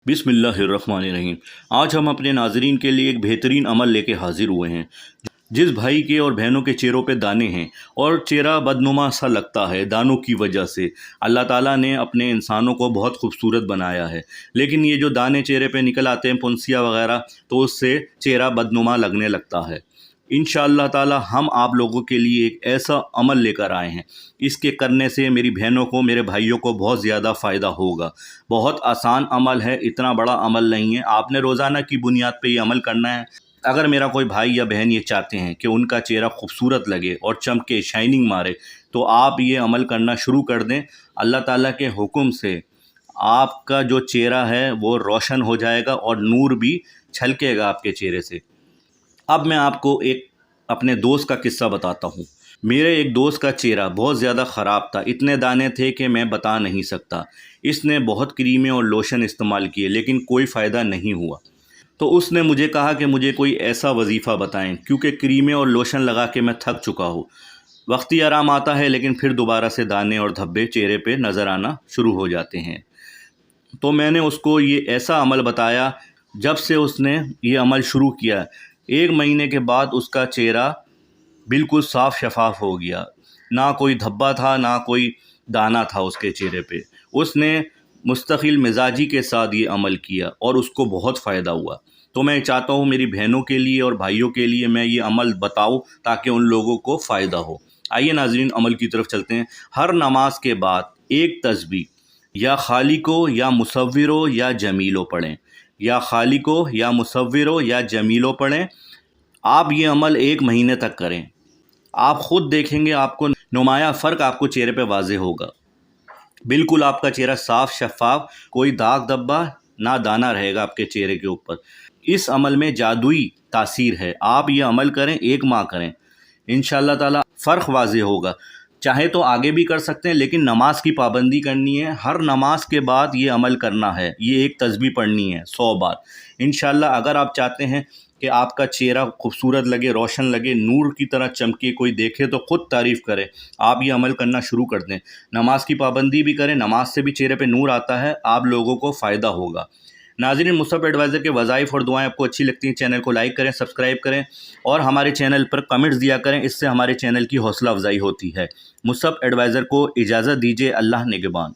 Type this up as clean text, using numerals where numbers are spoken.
बिस्मिल्लाहिर्रहमानिर्रहीम। आज हम अपने नाज़रीन के लिए एक बेहतरीन अमल लेके हाजिर हुए हैं। जिस भाई के और बहनों के चेहरों पे दाने हैं और चेहरा बदनुमा सा लगता है दानों की वजह से, अल्लाह ताला ने अपने इंसानों को बहुत खूबसूरत बनाया है, लेकिन ये जो दाने चेहरे पे निकल आते हैं, पुंसिया वगैरह, तो उससे चेहरा बदनुमा लगने लगता है। इंशाअल्लाह ताला हम आप लोगों के लिए एक ऐसा अमल लेकर आए हैं, इसके करने से मेरी बहनों को, मेरे भाइयों को बहुत ज़्यादा फ़ायदा होगा। बहुत आसान अमल है, इतना बड़ा अमल नहीं है। आपने रोज़ाना की बुनियाद पे ये अमल करना है। अगर मेरा कोई भाई या बहन ये चाहते हैं कि उनका चेहरा खूबसूरत लगे और चमके, शाइनिंग मारे, तो आप ये अमल करना शुरू कर दें। अल्लाह ताला के हुक्म से आपका जो चेहरा है वो रोशन हो जाएगा और नूर भी छलकेगा आपके चेहरे से। अब मैं आपको एक अपने दोस्त का किस्सा बताता हूँ। मेरे एक दोस्त का चेहरा बहुत ज़्यादा ख़राब था, इतने दाने थे कि मैं बता नहीं सकता। इसने बहुत क्रीमें और लोशन इस्तेमाल किए, लेकिन कोई फ़ायदा नहीं हुआ। तो उसने मुझे कहा कि मुझे कोई ऐसा वजीफ़ा बताएं, क्योंकि क्रीमें और लोशन लगा के मैं थक चुका हूँ। वक्ती आराम आता है, लेकिन फिर दोबारा से दाने और धब्बे चेहरे पे नज़र आना शुरू हो जाते हैं। तो मैंने उसको ये ऐसा अमल बताया। जब से उसने ये अमल शुरू किया, 1 महीने के बाद उसका चेहरा बिल्कुल साफ़ शफाफ हो गया। ना कोई धब्बा था, ना कोई दाना था उसके चेहरे पे। उसने मुस्तकिल मिजाजी के साथ ये अमल किया और उसको बहुत फ़ायदा हुआ। तो मैं चाहता हूँ मेरी बहनों के लिए और भाइयों के लिए मैं ये अमल बताऊँ, ताकि उन लोगों को फ़ायदा हो। आइए नाज़रीन, अमल की तरफ चलते हैं। हर नमाज के बाद एक तस्बीह या खालिको या मुसव्विरो या जमीलो पढ़ें, या खालिको या मुसव्विरो या जमीलो पढ़ें। आप ये अमल 1 महीने तक करें। आप ख़ुद देखेंगे, आपको नुमाया फ़र्क आपको चेहरे पे वाज़े होगा। बिल्कुल आपका चेहरा साफ़ शफ़ाफ़, कोई दाग धब्बा ना दाना रहेगा आपके चेहरे के ऊपर। इस अमल में जादुई तासीर है। आप ये अमल करें, 1 माह करें, इंशाअल्लाह ताला फ़र्क वाज़े होगा। चाहे तो आगे भी कर सकते हैं, लेकिन नमाज की पाबंदी करनी है। हर नमाज के बाद ये अमल करना है। ये एक तस्बीह पढ़नी है 100 बार। इंशाअल्लाह अगर आप चाहते हैं कि आपका चेहरा खूबसूरत लगे, रोशन लगे, नूर की तरह चमके, कोई देखे तो ख़ुद तारीफ़ करे, आप ये अमल करना शुरू कर दें। नमाज की पाबंदी भी करें, नमाज से भी चेहरे पे नूर आता है, आप लोगों को फ़ायदा होगा। नाज़रीन, मुसअब एडवाइज़र के वज़ाइफ़ और दुआएं आपको अच्छी लगती हैं, चैनल को लाइक करें, सब्सक्राइब करें और हमारे चैनल पर कमेंट्स दिया करें। इससे हमारे चैनल की हौसला अफजाई होती है। मुसअब एडवाइज़र को इजाज़त दीजिए। अल्लाह निगहबान।